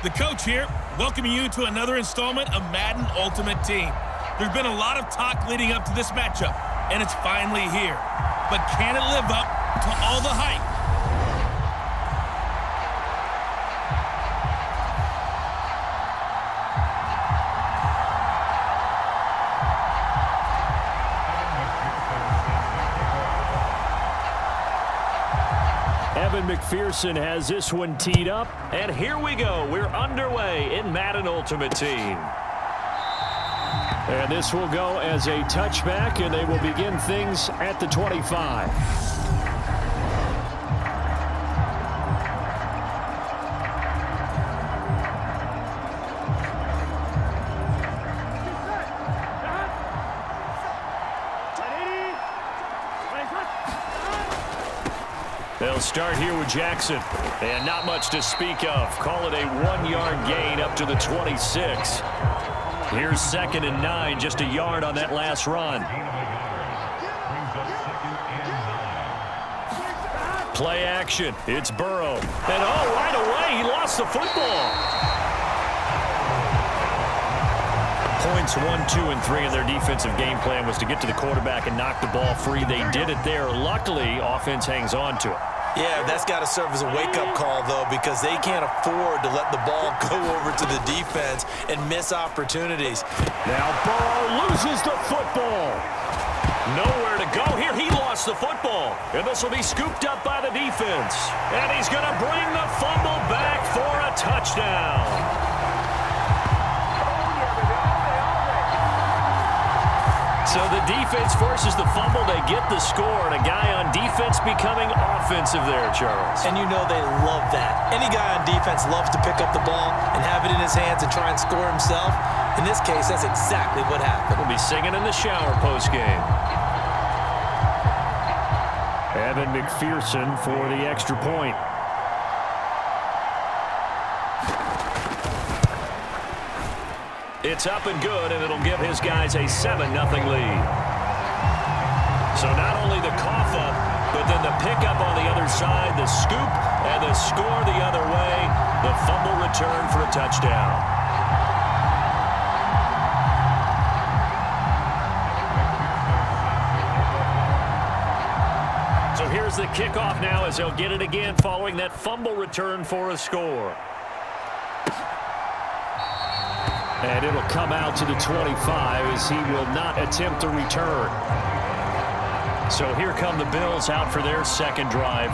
The coach here, welcoming you to another installment of Madden Ultimate Team. There's been a lot of talk leading up to this matchup, and it's finally here. But can it live up to all the hype? Evan McPherson has this one teed up. And here we go. We're underway in Madden Ultimate Team. And this will go as a touchback, and they will begin things at the 25. They'll start here with Jackson. And not much to speak of. Call it a 1-yard gain up to the 26. Here's 2nd and 9, just a yard on that last run. Play action. It's Burrow. And right away, he lost the football. Points 1, 2, and 3 in their defensive game plan was to get to the quarterback and knock the ball free. They did it there. Luckily, offense hangs on to it. Yeah, that's got to serve as a wake-up call, though, because they can't afford to let the ball go over to the defense and miss opportunities. Now Burrow loses the football. Nowhere to go here. He lost the football. And this will be scooped up by the defense. And he's going to bring the fumble back for a touchdown. So the defense forces the fumble. They get the score, and a guy on defense becoming offensive there, Charles. And you know they love that. Any guy on defense loves to pick up the ball and have it in his hands and try and score himself. In this case, that's exactly what happened. We'll be singing in the shower postgame. Evan McPherson for the extra point. It's up and good, and it'll give his guys a 7-0 lead. So not only the cough up, but then the pickup on the other side, the scoop, and the score the other way, the fumble return for a touchdown. So here's the kickoff now as they'll get it again following that fumble return for a score. And it'll come out to the 25 as he will not attempt a return. So here come the Bills out for their second drive.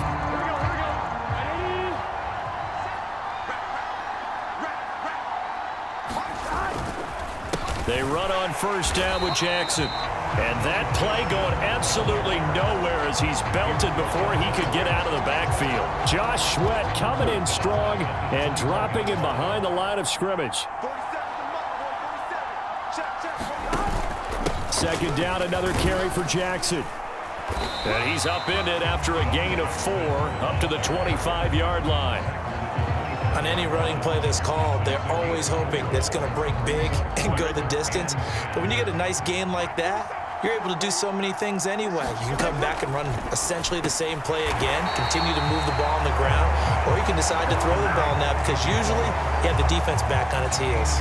They run on first down with Jackson. And that play going absolutely nowhere as he's belted before he could get out of the backfield. Josh Sweat coming in strong and dropping him behind the line of scrimmage. Second down, another carry for Jackson. And he's upended after a gain of 4 up to the 25-yard line. On any running play that's called, they're always hoping that it's going to break big and go the distance. But when you get a nice gain like that, you're able to do so many things anyway. You can come back and run essentially the same play again, continue to move the ball on the ground, or you can decide to throw the ball now because usually you have the defense back on its heels.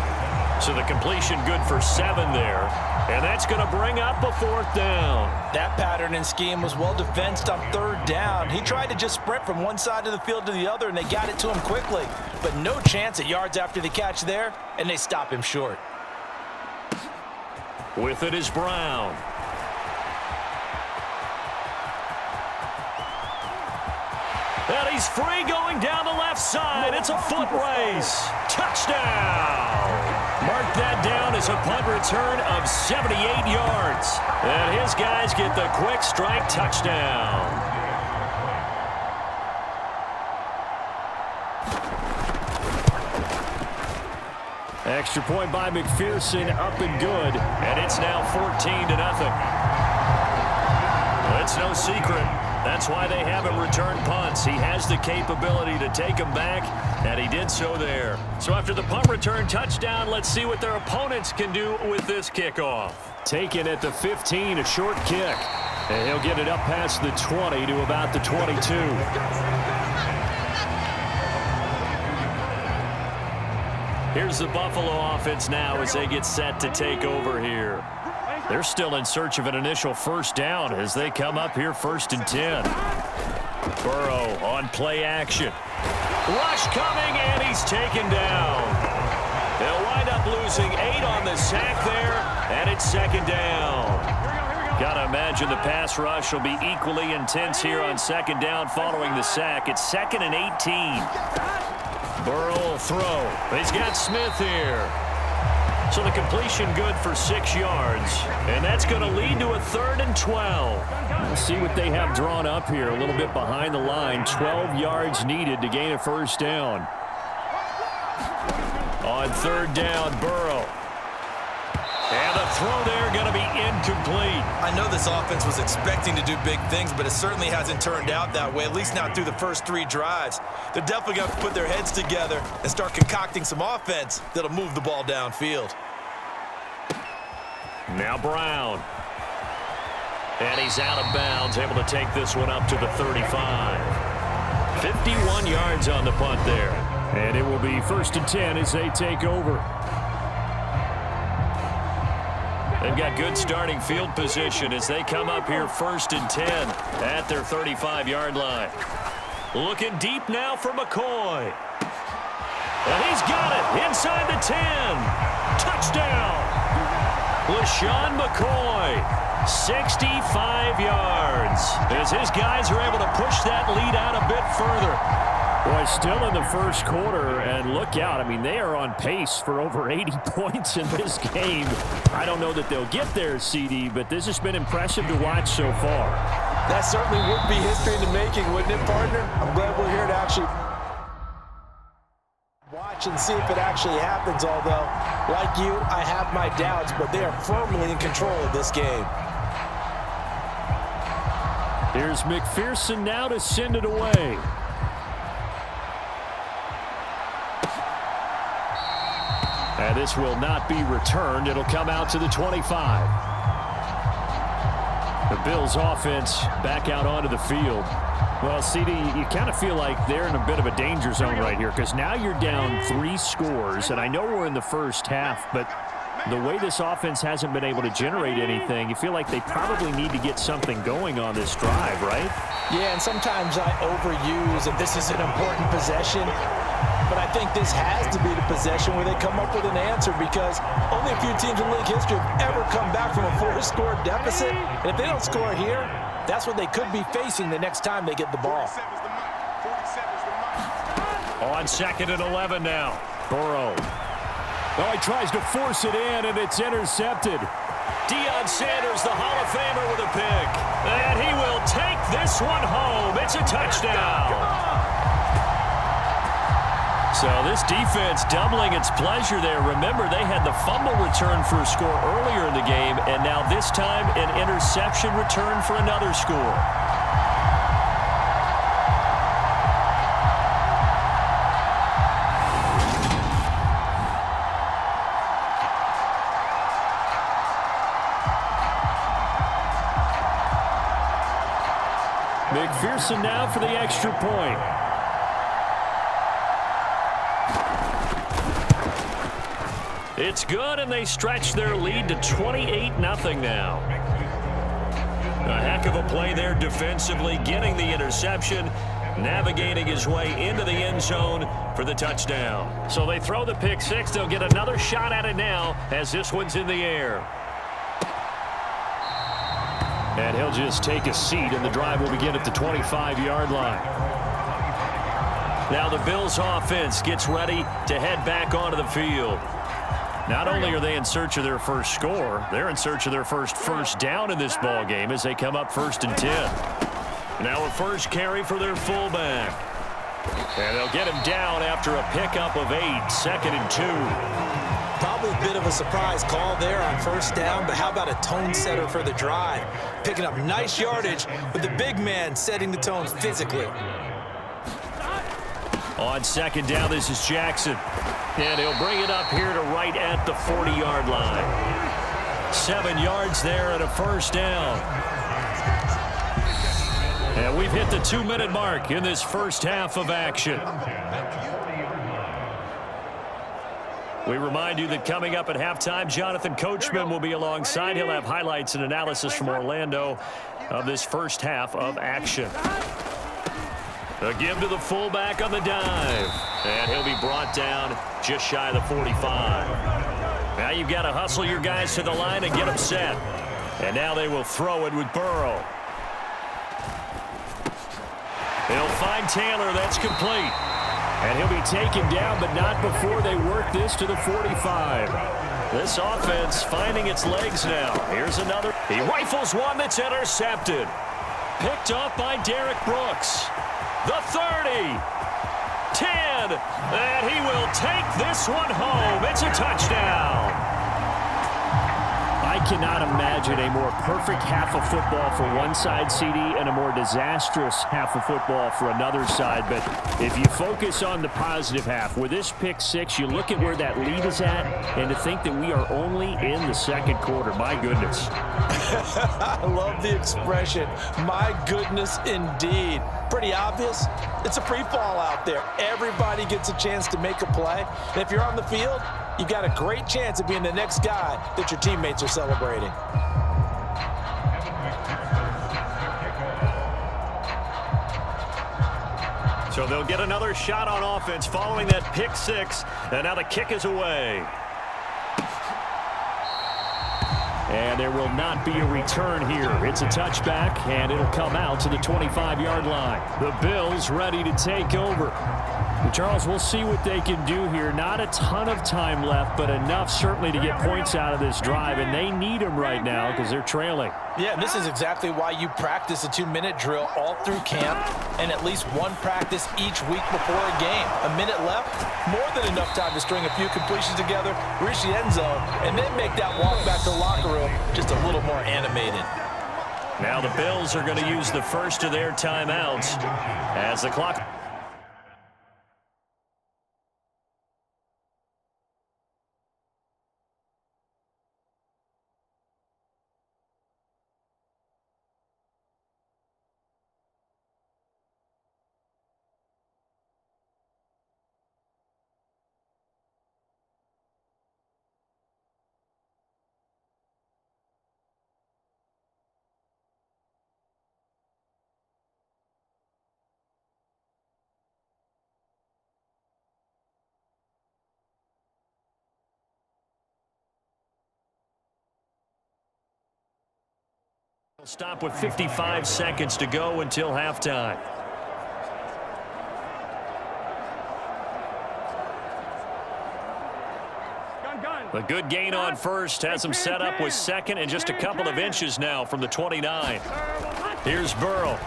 So the completion good for 7 there. And that's going to bring up a 4th down. That pattern and scheme was well defensed on 3rd down. He tried to just sprint from one side of the field to the other, and they got it to him quickly. But no chance at yards after the catch there, and they stop him short. With it is Brown. And he's free going down the left side. It's a foot race. Touchdown. Mark that down as a punt return of 78 yards. And his guys get the quick strike touchdown. Extra point by McPherson, up and good. And it's now 14-0. It's no secret. That's why they have him return punts. He has the capability to take them back, and he did so there. So after the punt return touchdown, let's see what their opponents can do with this kickoff. Taken at the 15, a short kick. And he'll get it up past the 20 to about the 22. Here's the Buffalo offense now as they get set to take over here. They're still in search of an initial first down as they come up here 1st and 10. Burrow on play action. Rush coming, and he's taken down. They'll wind up losing 8 on the sack there, and it's 2nd down. Got to imagine the pass rush will be equally intense here on 2nd down following the sack. It's 2nd and 18. Burrow will throw. He's got Smith here. So the completion good for 6 yards, and that's going to lead to a 3rd and 12. We'll see what they have drawn up here a little bit behind the line. 12 yards needed to gain a first down. On 3rd down, Burrow. And the throw there going to be incomplete. I know this offense was expecting to do big things, but it certainly hasn't turned out that way, at least not through the first 3 drives. They're definitely going to have to put their heads together and start concocting some offense that'll move the ball downfield. Now Brown. And he's out of bounds, able to take this one up to the 35. 51 yards on the punt there. And it will be 1st and 10 as they take over. They've got good starting field position as they come up here 1st and 10 at their 35-yard line. Looking deep now for McCoy. And he's got it inside the 10. Touchdown. LaShawn McCoy, 65 yards. As his guys are able to push that lead out a bit further. Boy, still in the first quarter, and look out. I mean, they are on pace for over 80 points in this game. I don't know that they'll get there, CD, but this has been impressive to watch so far. That certainly would be history in the making, wouldn't it, partner? I'm glad we're here to actually watch and see if it actually happens, although, like you, I have my doubts, but they are firmly in control of this game. Here's McPherson now to send it away. And this will not be returned. It'll come out to the 25. The Bills offense back out onto the field. Well, CD, you kind of feel like they're in a bit of a danger zone right here because now you're down 3 scores, and I know we're in the first half, but the way this offense hasn't been able to generate anything, you feel like they probably need to get something going on this drive, right? Yeah, and sometimes I overuse that this is an important possession, but I think this has to be the possession where they come up with an answer because only a few teams in league history have ever come back from a 4-score deficit, and if they don't score here, that's what they could be facing the next time they get the ball. On 2nd and 11 now. Burrow. Oh, he tries to force it in, and it's intercepted. Deion Sanders, the Hall of Famer, with a pick. And he will take this one home. It's a touchdown. So this defense doubling its pleasure there. Remember, they had the fumble return for a score earlier in the game, and now this time an interception return for another score. McPherson now for the extra point. It's good, and they stretch their lead to 28-0 now. A heck of a play there defensively, getting the interception, navigating his way into the end zone for the touchdown. So they throw the pick six. They'll get another shot at it now as this one's in the air. And he'll just take a seat, and the drive will begin at the 25-yard line. Now the Bills offense gets ready to head back onto the field. Not only are they in search of their first score, they're in search of their first down in this ball game as they come up 1st and 10. Now a first carry for their fullback. And they'll get him down after a pickup of 8, 2nd and 2. Probably a bit of a surprise call there on 1st down, but how about a tone setter for the drive? Picking up nice yardage with the big man setting the tone physically. On 2nd down, this is Jackson. And he'll bring it up here to right at the 40-yard line. 7 yards there and a first down. And we've hit the 2-minute mark in this first half of action. We remind you that coming up at halftime, Jonathan Coachman will be alongside. He'll have highlights and analysis from Orlando of this first half of action. A give to the fullback on the dive. And he'll be brought down just shy of the 45. Now you've got to hustle your guys to the line and get them set. And now they will throw it with Burrow. They'll find Taylor. That's complete. And he'll be taken down, but not before they work this to the 45. This offense finding its legs now. Here's another. He rifles one that's intercepted. Picked off by Derek Brooks. The 30. 10. And he will take this one home. It's a touchdown. I cannot imagine a more perfect half of football for one side, CD, and a more disastrous half of football for another side. But if you focus on the positive half, with this pick six, you look at where that lead is at, and to think that we are only in the second quarter. My goodness. I love the expression, my goodness indeed. Pretty obvious. It's a free fall out there. Everybody gets a chance to make a play. And if you're on the field, you've got a great chance of being the next guy that your teammates are celebrating. So they'll get another shot on offense following that pick six. And now the kick is away. And there will not be a return here. It's a touchback, and it'll come out to the 25-yard line. The Bills ready to take over. And Charles, we'll see what they can do here. Not a ton of time left, but enough certainly to get points out of this drive, and they need them right now because they're trailing. Yeah, and this is exactly why you practice a 2-minute drill all through camp and at least one practice each week before a game. A minute left, more than enough time to string a few completions together, reach the end zone, and then make that walk back to the locker room just a little more animated. Now the Bills are going to use the first of their timeouts as the clock. Stop with 55 seconds to go until halftime. A good gain on first has him set up with second and just a couple of inches now from the 29. Here's Burrow.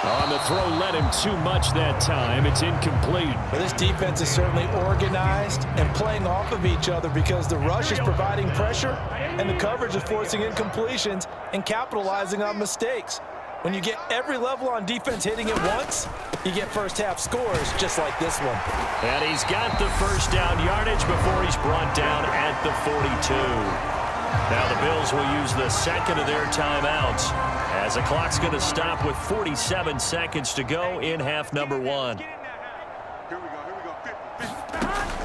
On the throw, led him too much that time. It's incomplete. Well, this defense is certainly organized and playing off of each other because the rush is providing pressure and the coverage is forcing incompletions and capitalizing on mistakes. When you get every level on defense hitting at once, you get first half scores just like this one. And he's got the first down yardage before he's brought down at the 42. Now the Bills will use the second of their timeouts as the clock's going to stop with 47 seconds to go in half number one.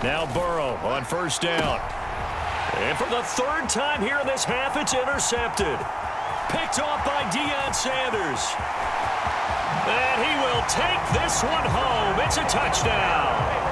Now Burrow on first down. And for the third time here in this half, it's intercepted. Picked off by Deion Sanders. And he will take this one home. It's a touchdown.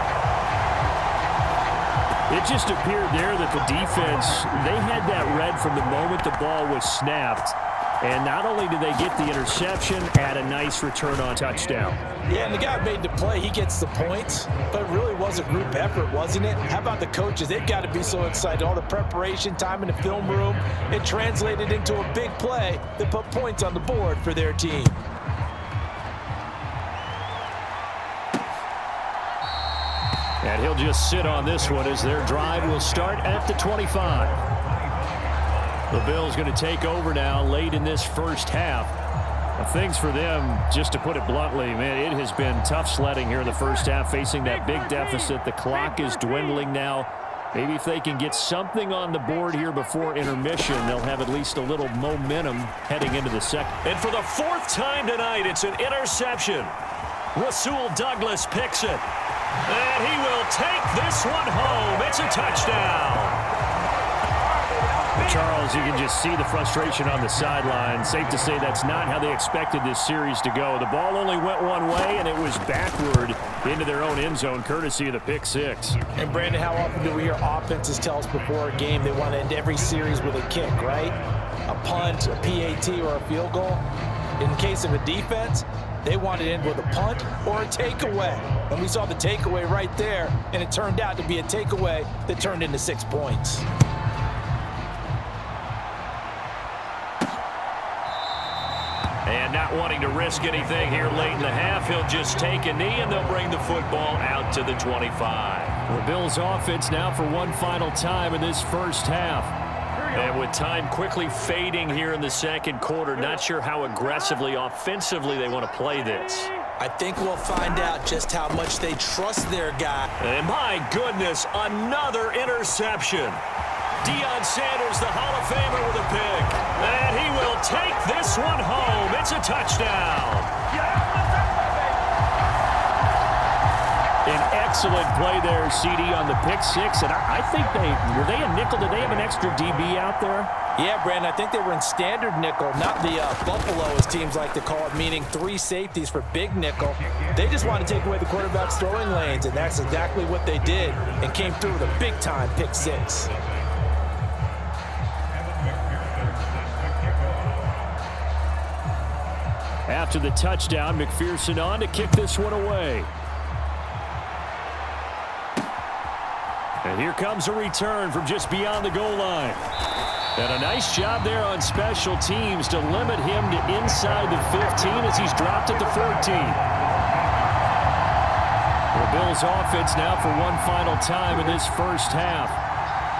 It just appeared there that the defense, they had that read from the moment the ball was snapped. And not only did they get the interception, add a nice return on touchdown. Yeah, and the guy made the play. He gets the points, but it really was a group effort, wasn't it? How about the coaches? They've got to be so excited. All the preparation, time in the film room, it translated into a big play that put points on the board for their team. And he'll just sit on this one as their drive will start at the 25. The Bills going to take over now late in this first half. Things for them, just to put it bluntly, man, it has been tough sledding here in the first half, facing that big deficit. The clock is dwindling now. Maybe if they can get something on the board here before intermission, they'll have at least a little momentum heading into the second. And for the fourth time tonight, it's an interception. Rasul Douglas picks it. And he will take this one home. It's a touchdown. Charles, you can just see the frustration on the sideline. Safe to say that's not how they expected this series to go. The ball only went one way, and it was backward into their own end zone, courtesy of the pick six. And, Brandon, how often do we hear offenses tell us before a game they want to end every series with a kick, right? A punt, a PAT, or a field goal. In case of a defense, they want to end with a punt or a takeaway. And we saw the takeaway right there, and it turned out to be a takeaway that turned into 6 points. And not wanting to risk anything here late in the half, he'll just take a knee, and they'll bring the football out to the 25. The Bills offense now for one final time in this first half. And with time quickly fading here in the second quarter, not sure how aggressively, offensively they want to play this. I think we'll find out just how much they trust their guy. And my goodness, another interception. Deion Sanders, the Hall of Famer, with a pick. And he will take this one home. It's a touchdown. An excellent play there, CD, on the pick six. And I think were they a nickel? Did they have an extra DB out there? Yeah, Brandon, I think they were in standard nickel, not the Buffalo, as teams like to call it, meaning 3 safeties for big nickel. They just want to take away the quarterback's throwing lanes, and that's exactly what they did, and came through with a big-time pick six. After the touchdown, McPherson on to kick this one away. And here comes a return from just beyond the goal line. And a nice job there on special teams to limit him to inside the 15 as he's dropped at the 14. The Bills offense now for one final time in this first half.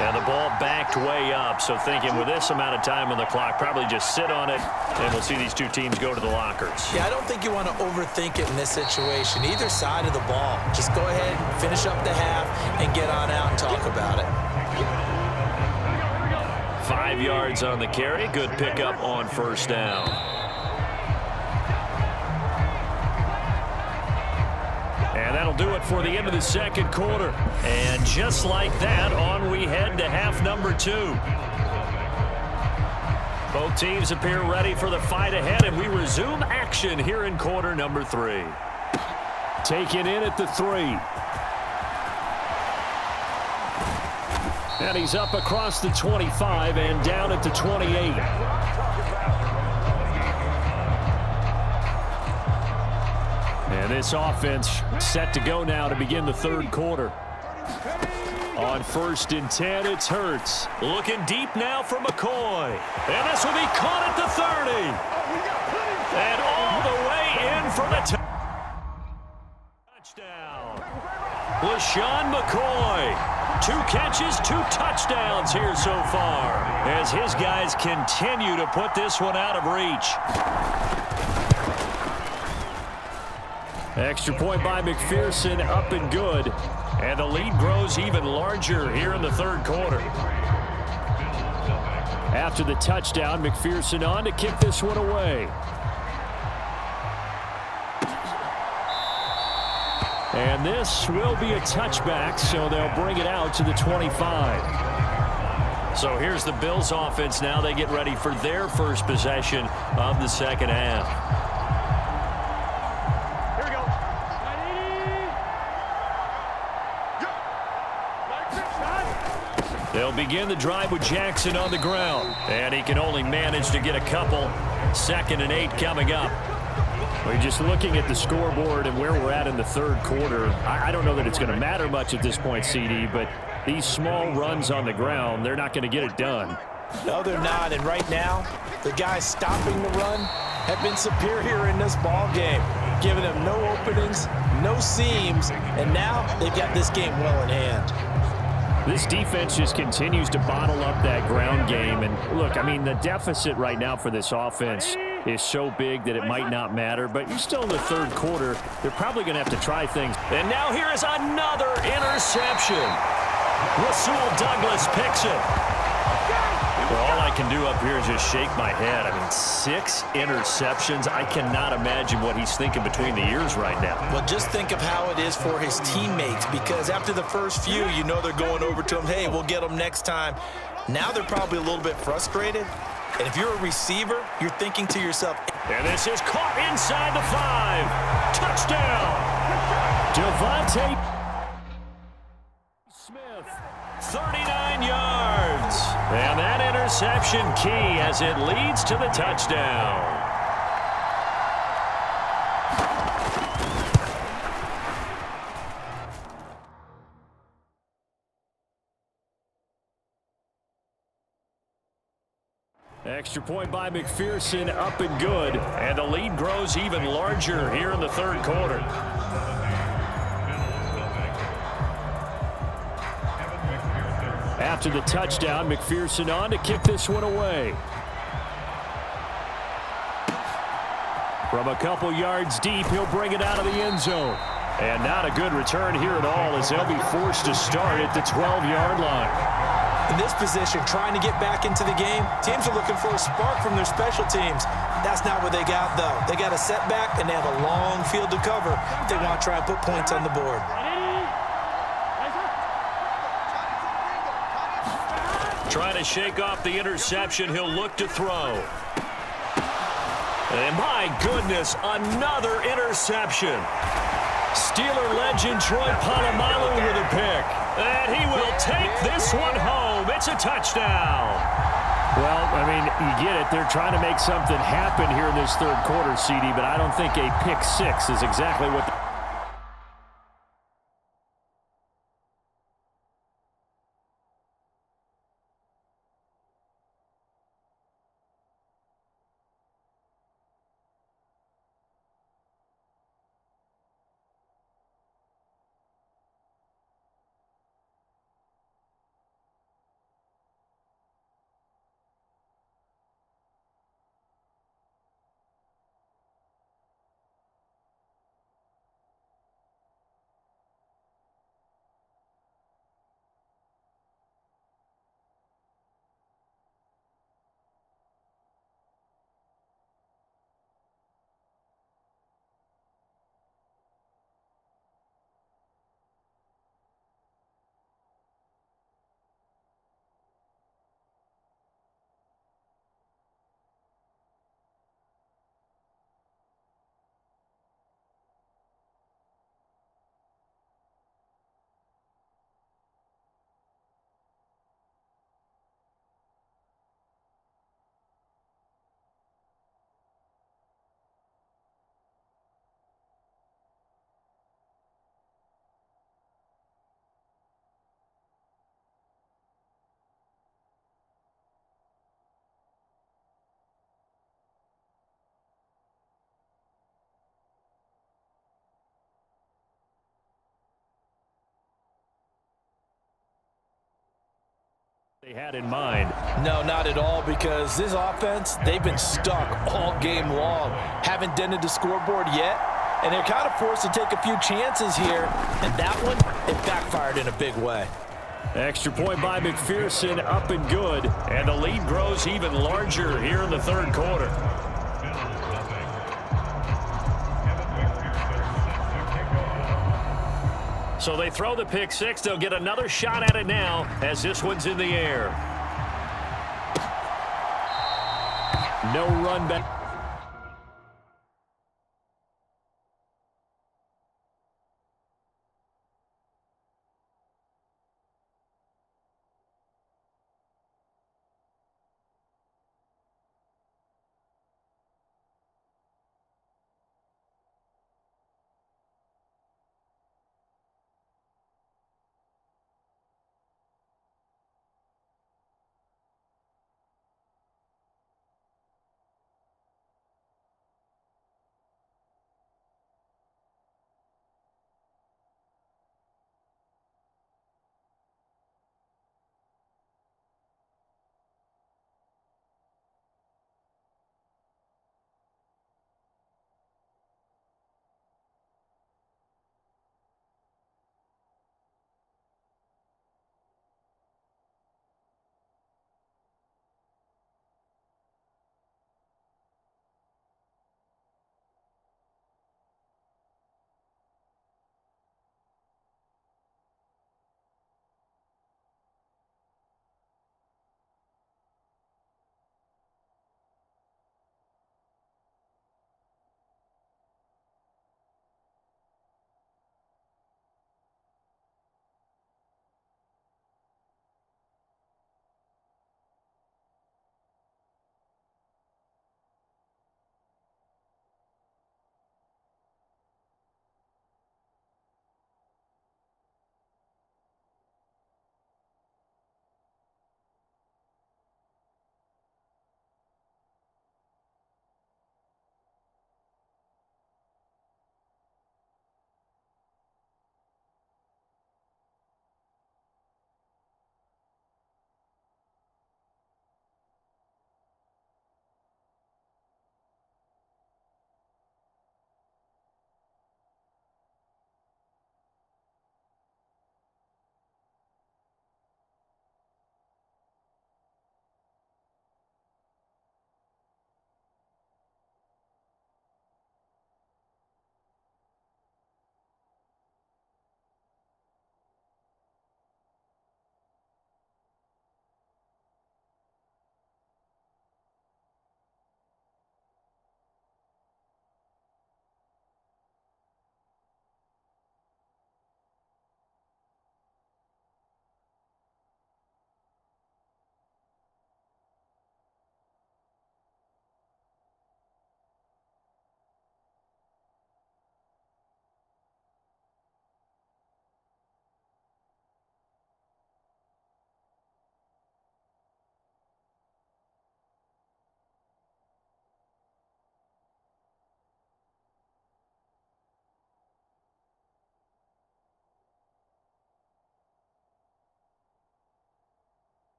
And the ball backed way up, so thinking with this amount of time on the clock, probably just sit on it, and we'll see these two teams go to the lockers. Yeah, I don't think you want to overthink it in this situation. Either side of the ball. Just go ahead, finish up the half, and get on out and talk about it. 5 yards on the carry. Good pickup on first down. And that'll do it for the end of the second quarter. And just like that, on we head to half number 2. Both teams appear ready for the fight ahead, and we resume action here in quarter number 3. Taken in at the 3. And he's up across the 25 and down at the 28. And this offense set to go now to begin the third quarter. On 1st and 10, it's Hurts. Looking deep now for McCoy. And this will be caught at the 30. And all the way in for the touchdown. LaShawn McCoy. 2 catches, 2 touchdowns here so far, as his guys continue to put this one out of reach. Extra point by McPherson, up and good. And the lead grows even larger here in the third quarter. After the touchdown, McPherson on to kick this one away. And this will be a touchback, so they'll bring it out to the 25. So here's the Bills offense now. They get ready for their first possession of the second half. Here we go. They'll begin the drive with Jackson on the ground. And he can only manage to get a couple. 2nd and 8 coming up. We're just looking at the scoreboard and where we're at in the third quarter. I don't know that it's going to matter much at this point, CD, but these small runs on the ground, they're not going to get it done. No, they're not. And right now, the guys stopping the run have been superior in this ball game, giving them no openings, no seams, and now they've got this game well in hand. This defense just continues to bottle up that ground game. And look, I mean, the deficit right now for this offense is so big that it might not matter, but you're still in the third quarter. They're probably going to have to try things. And now here is another interception. Rasul Douglas picks it. Well, all I can do up here is just shake my head. I mean, 6 interceptions. I cannot imagine what he's thinking between the ears right now. Well, just think of how it is for his teammates, because after the first few, you know they're going over to him, hey, we'll get them next time. Now they're probably a little bit frustrated. And if you're a receiver, you're thinking to yourself. And this is caught inside the 5. Touchdown. Devontae Smith, 39 yards. And that interception key as it leads to the touchdown. Extra point by McPherson, up and good. And the lead grows even larger here in the third quarter. After the touchdown, McPherson on to kick this one away. From a couple yards deep, he'll bring it out of the end zone. And not a good return here at all as they'll be forced to start at the 12-yard line. In this position, trying to get back into the game, teams are looking for a spark from their special teams. That's not what they got, though. They got a setback, and they have a long field to cover if they want to try and put points on the board. Trying to shake off the interception, he'll look to throw. And my goodness, another interception. Steeler legend Troy Polamalu with a pick. And he will take this one home. It's a touchdown. Well, I mean, you get it. They're trying to make something happen here in this third quarter, CD, but I don't think a pick 6 is exactly what they had in mind. No, not at all, because this offense, they've been stuck all game long. Haven't dented the scoreboard yet, and they're kind of forced to take a few chances here, and that one, it backfired in a big way. Extra point by McPherson, up and good. And the lead grows even larger here in the third quarter. So they throw the pick 6. They'll get another shot at it now as this one's in the air. No run back.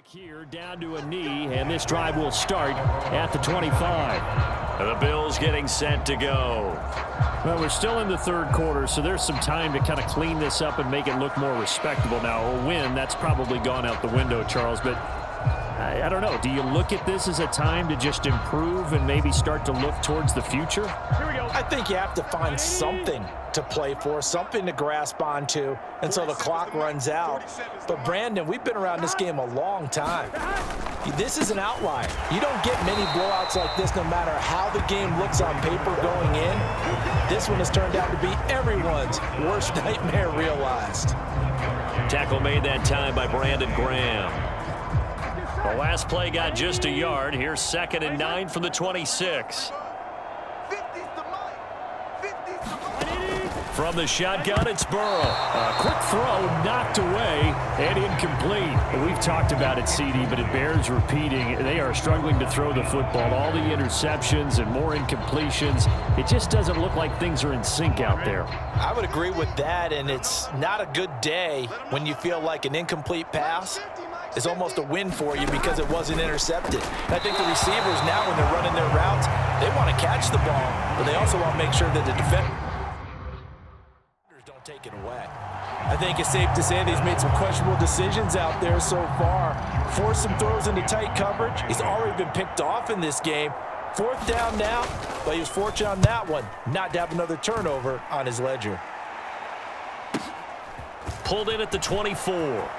Here down to a knee, and this drive will start at the 25. The Bills getting set to go. Well, we're still in the third quarter, so there's some time to kind of clean this up and make it look more respectable. Now, a win, that's probably gone out the window, Charles, but I don't know. Do you look at this as a time to just improve and maybe start to look towards the future? Here we go. I think you have to find something to play for, something to grasp onto until the clock runs out. But, Brandon, we've been around this game a long time. This is an outlier. You don't get many blowouts like this no matter how the game looks on paper going in. This one has turned out to be everyone's worst nightmare realized. Tackle made that time by Brandon Graham. The last play got just a yard. Here's 2nd and 9 from the 26. From the shotgun, it's Burrow. A quick throw knocked away and incomplete. We've talked about it, CD, but it bears repeating. They are struggling to throw the football. All the interceptions and more incompletions. It just doesn't look like things are in sync out there. I would agree with that, and it's not a good day when you feel like an incomplete pass is almost a win for you because it wasn't intercepted. And I think the receivers now, when they're running their routes, they want to catch the ball, but they also want to make sure that the defenders don't take it away. I think it's safe to say that he's made some questionable decisions out there so far. Forced some throws into tight coverage. He's already been picked off in this game. 4th down now, but he was fortunate on that one not to have another turnover on his ledger. Pulled in at the 24.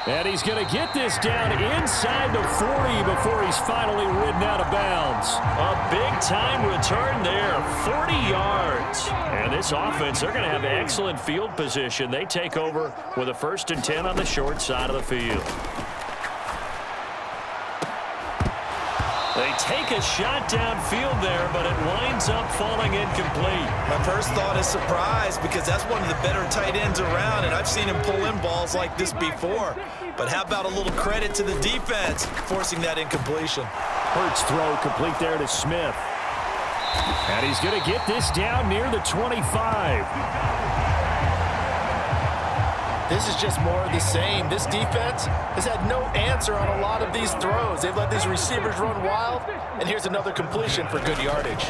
And he's going to get this down inside the 40 before he's finally ridden out of bounds. A big-time return there, 40 yards. And this offense, they're going to have excellent field position. They take over with a 1st and 10 on the short side of the field. They take a shot downfield there, but it winds up falling incomplete. My first thought is surprise because that's one of the better tight ends around, and I've seen him pull in balls like this before. But how about a little credit to the defense forcing that incompletion? Hurts throw complete there to Smith. And he's going to get this down near the 25. This is just more of the same. This defense has had no answer on a lot of these throws. They've let these receivers run wild, and here's another completion for good yardage.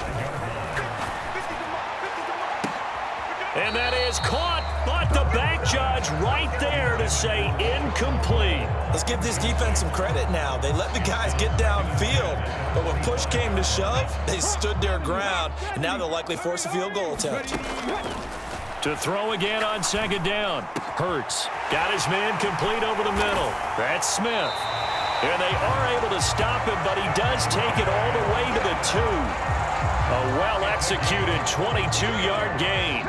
And that is caught, but the back judge right there to say incomplete. Let's give this defense some credit now. They let the guys get downfield, but when push came to shove, they stood their ground, and now they'll likely force a field goal attempt. To throw again on 2nd down. Hurts got his man complete over the middle. That's Smith. And they are able to stop him, but he does take it all the way to the 2. A well-executed 22-yard gain.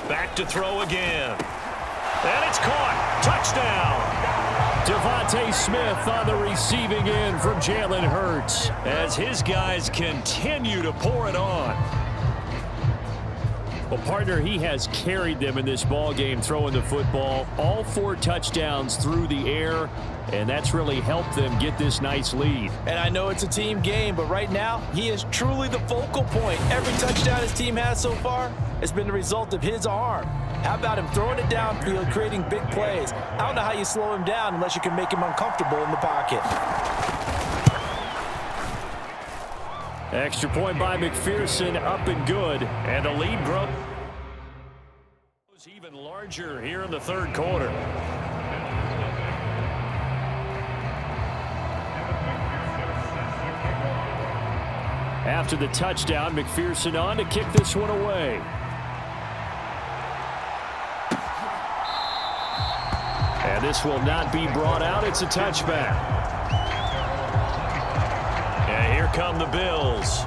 Back to throw again. And it's caught. Touchdown. Devontae Smith on the receiving end from Jalen Hurts as his guys continue to pour it on. Well, partner, he has carried them in this ball game throwing the football. All 4 touchdowns through the air, and that's really helped them get this nice lead. And I know it's a team game, but right now, he is truly the focal point. Every touchdown his team has so far has been the result of his arm. How about him throwing it downfield, creating big plays? I don't know how you slow him down unless you can make him uncomfortable in the pocket. Extra point by McPherson, up and good. And the lead grows even larger here in the 3rd quarter. After the touchdown, McPherson on to kick this one away. And this will not be brought out. It's a touchback. Here come the Bills.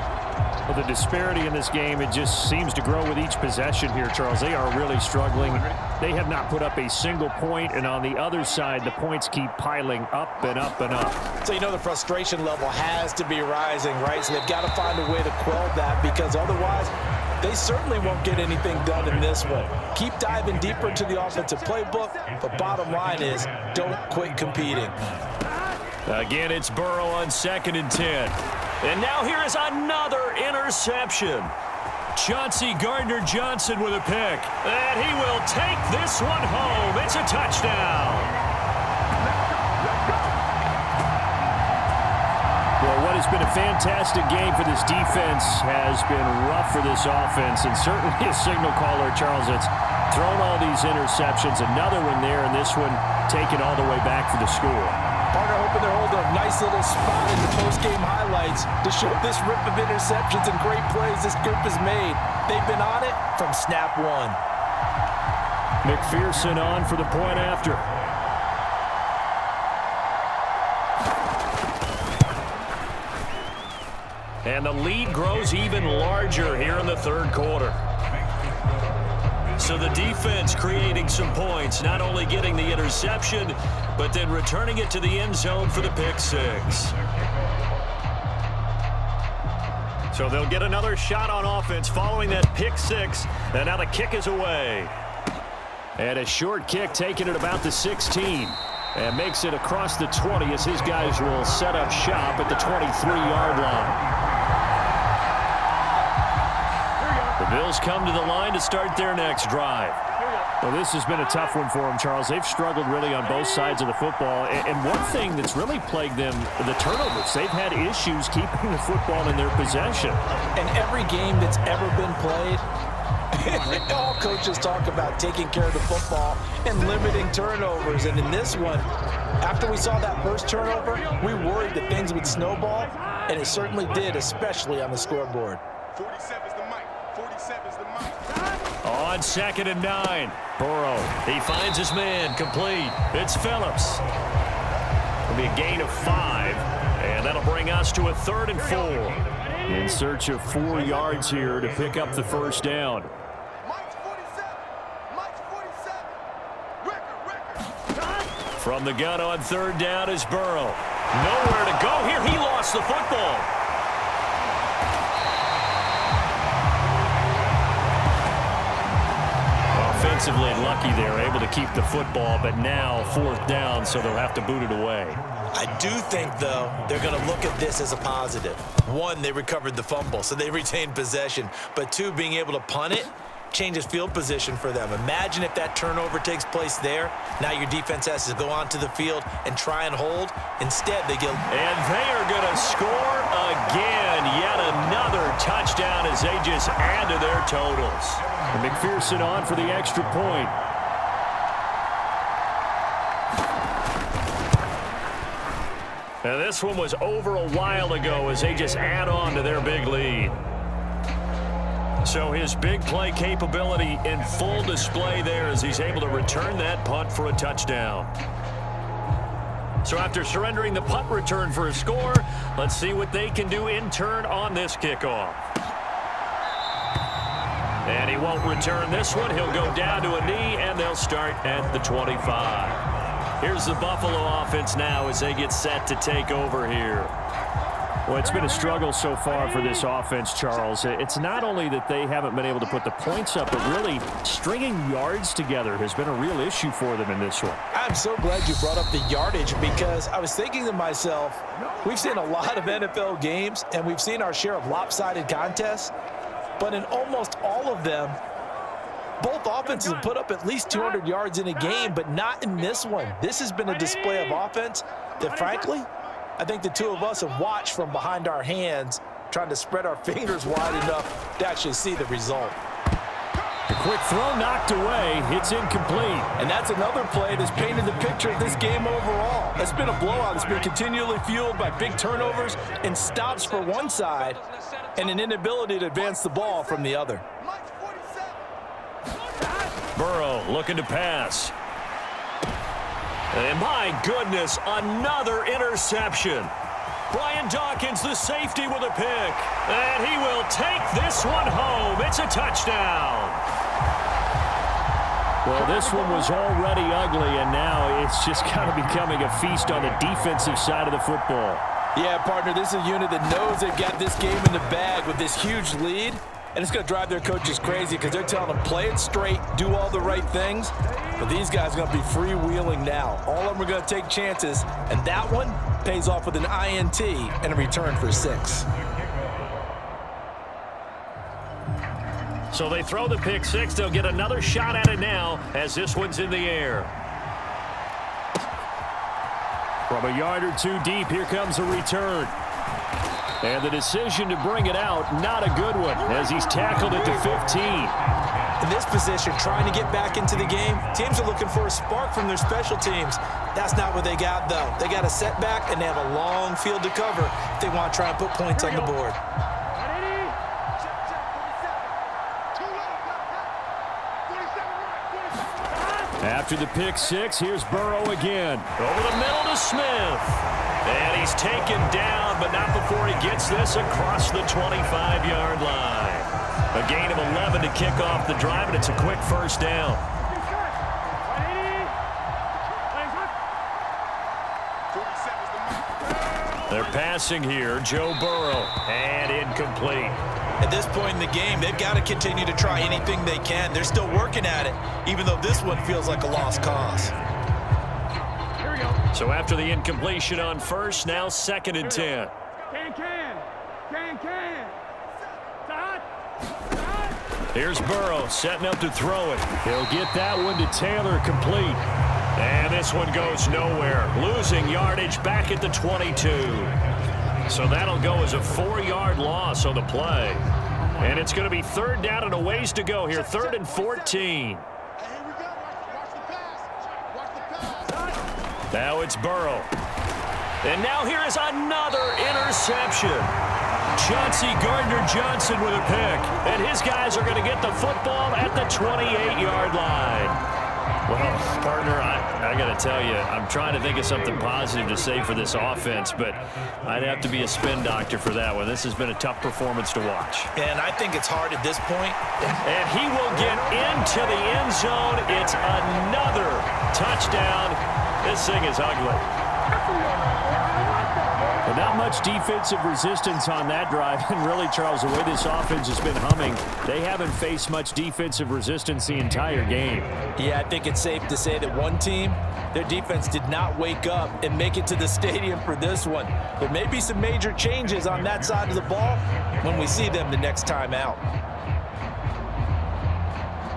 Well, the disparity in this game, it just seems to grow with each possession here, Charles. They are really struggling. They have not put up a single point, and on the other side, the points keep piling up and up and up. So you know the frustration level has to be rising, right? So they've got to find a way to quell that because otherwise they certainly won't get anything done in this one. Keep diving deeper into the offensive playbook, but bottom line is don't quit competing. Again, it's Burrow on 2nd and 10. And now here is another interception. Chauncey Gardner-Johnson with a pick. And he will take this one home. It's a touchdown. Well, what has been a fantastic game for this defense has been rough for this offense, and certainly a signal caller, Charles, that's thrown all these interceptions. Another one there, and this one taken all the way back for the score. Partner hoping they're holding a nice little spot in the post-game highlights to show this rip of interceptions and great plays this group has made. They've been on it from snap one. McPherson on for the point after. And the lead grows even larger here in the third quarter. So the defense creating some points, not only getting the interception, but then returning it to the end zone for the pick six. So they'll get another shot on offense following that pick six. And now the kick is away. And a short kick taken at about the 16. And makes it across the 20 as his guys will set up shop at the 23-yard line. The Bills come to the line to start their next drive. Well, this has been a tough one for them, Charles. They've struggled really on both sides of the football. And one thing that's really plagued them, the turnovers. They've had issues keeping the football in their possession. And every game that's ever been played, all coaches talk about taking care of the football and limiting turnovers. And in this one, after we saw that first turnover, we worried that things would snowball, and it certainly did, especially on the scoreboard. 47's the mic. 47's the mic. On 2nd and 9. Burrow. He finds his man. Complete. It's Phillips. It'll be a gain of 5. And that'll bring us to a 3rd and 4. In search of 4 yards here to pick up the first down. Mike's 47. Mike's 47. Record. From the gun on 3rd down is Burrow. Nowhere to go here. He lost the football. Offensively lucky they're able to keep the football, but now 4th down, so they'll have to boot it away. I do think, though, they're going to look at this as a positive. 1, they recovered the fumble, so they retained possession. But 2, being able to punt it changes field position for them. Imagine if that turnover takes place there. Now your defense has to go onto the field and try and hold. Instead, they get... And they are going to score again. Yet another touchdown as they just add to their totals. And McPherson on for the extra point. And this one was over a while ago as they just add on to their big lead. So his big play capability in full display there as he's able to return that punt for a touchdown. So after surrendering the punt return for a score, let's see what they can do in turn on this kickoff. And he won't return this one. He'll go down to a knee, and they'll start at the 25. Here's the Buffalo offense now as they get set to take over here. Well, it's been a struggle so far for this offense, Charles. It's not only that they haven't been able to put the points up, but really stringing yards together has been a real issue for them in this one. I'm so glad you brought up the yardage, because I was thinking to myself, we've seen a lot of NFL games, and we've seen our share of lopsided contests, but in almost all of them, both offenses have put up at least 200 yards in a game, but not in this one. This has been a display of offense that, frankly, I think the two of us have watched from behind our hands, trying to spread our fingers wide enough to actually see the result. The quick throw knocked away. It's incomplete. And that's another play that's painted the picture of this game overall. It's been a blowout. It's been continually fueled by big turnovers and stops for one side and an inability to advance the ball from the other. Burrow looking to pass. And my goodness, another interception. Brian Dawkins, the safety, with a pick. And he will take this one home. It's a touchdown. Well, this one was already ugly, and now it's just kind of becoming a feast on the defensive side of the football. Yeah, partner, this is a unit that knows they've got this game in the bag with this huge lead. And it's going to drive their coaches crazy because they're telling them, play it straight, do all the right things. But these guys are going to be freewheeling now. All of them are going to take chances, and that one pays off with an INT and a return for 6. So they throw the pick six. They'll get another shot at it now as this one's in the air. From a yard or two deep, here comes a return. And the decision to bring it out, not a good one, as he's tackled at the 15. In this position, trying to get back into the game, teams are looking for a spark from their special teams. That's not what they got, though. They got a setback, and they have a long field to cover if they want to try and put points on the board. After the pick six, here's Burrow again. Over the middle to Smith. And he's taken down, but not before he gets this across the 25-yard line. A gain of 11 to kick off the drive, and it's a quick first down. They're passing here, Joe Burrow, and incomplete. At this point in the game, they've got to continue to try anything they can. They're still working at it, even though this one feels like a lost cause. So after the incompletion on first, now 2nd and 10. Here's Burrow setting up to throw it. He'll get that one to Taylor, complete. And this one goes nowhere. Losing yardage back at the 22. So that'll go as a 4-yard loss on the play. And it's going to be 3rd down and a ways to go here. 3rd and 14. Now it's Burrow. And now here is another interception. Chauncey Gardner-Johnson with a pick. And his guys are going to get the football at the 28-yard line. Well, partner, I got to tell you, I'm trying to think of something positive to say for this offense, but I'd have to be a spin doctor for that one. This has been a tough performance to watch. And I think it's hard at this point. And he will get into the end zone. It's another touchdown. This thing is ugly. But not much defensive resistance on that drive. And really, Charles, the way this offense has been humming, they haven't faced much defensive resistance the entire game. Yeah, I think it's safe to say that one team, their defense did not wake up and make it to the stadium for this one. There may be some major changes on that side of the ball when we see them the next time out.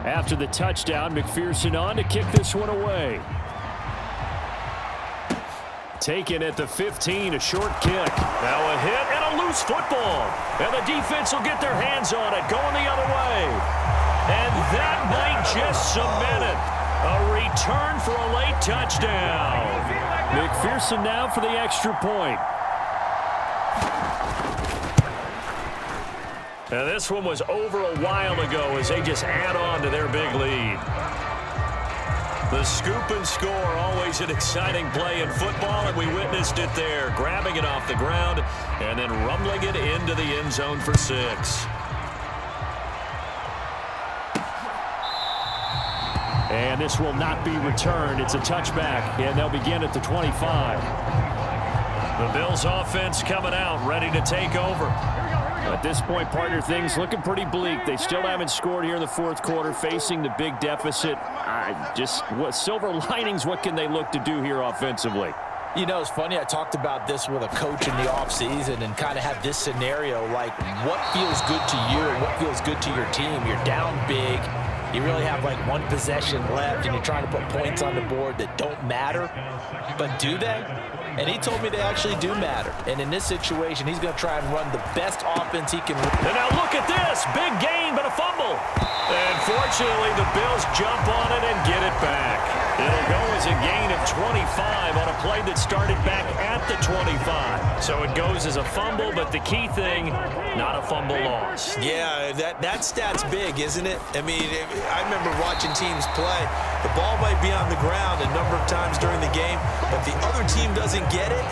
After the touchdown, McPherson on to kick this one away. Taken at the 15, a short kick. Now a hit and a loose football. And the defense will get their hands on it, going the other way. And that might just cement it. A return for a late touchdown. McPherson now for the extra point. Now this one was over a while ago as they just add on to their big lead. The scoop and score, always an exciting play in football, and we witnessed it there, grabbing it off the ground and then rumbling it into the end zone for 6. And this will not be returned. It's a touchback, and they'll begin at the 25. The Bills offense coming out, ready to take over. At this point, partner, things looking pretty bleak. They still haven't scored here in the 4th quarter, facing the big deficit. What silver linings, what can they look to do here offensively? You know, it's funny, I talked about this with a coach in the offseason and kind of had this scenario, like what feels good to you and what feels good to your team. You're down big. You really have like one possession left and you're trying to put points on the board that don't matter. But do they? And he told me they actually do matter. And in this situation, he's going to try and run the best offense he can. And now look at this. Big gain, but a fumble. And fortunately, the Bills jump on it and get it back. It'll go as a gain of 25 on a play that started back at the 25. So it goes as a fumble, but the key thing, not a fumble loss. Yeah, that stat's big, isn't it? I mean, I remember watching teams play. The ball might be on the ground a number of times during the game, but the other team doesn't get it.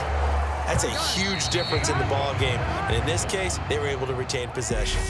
That's a huge difference in the ball game. And in this case, they were able to retain possession.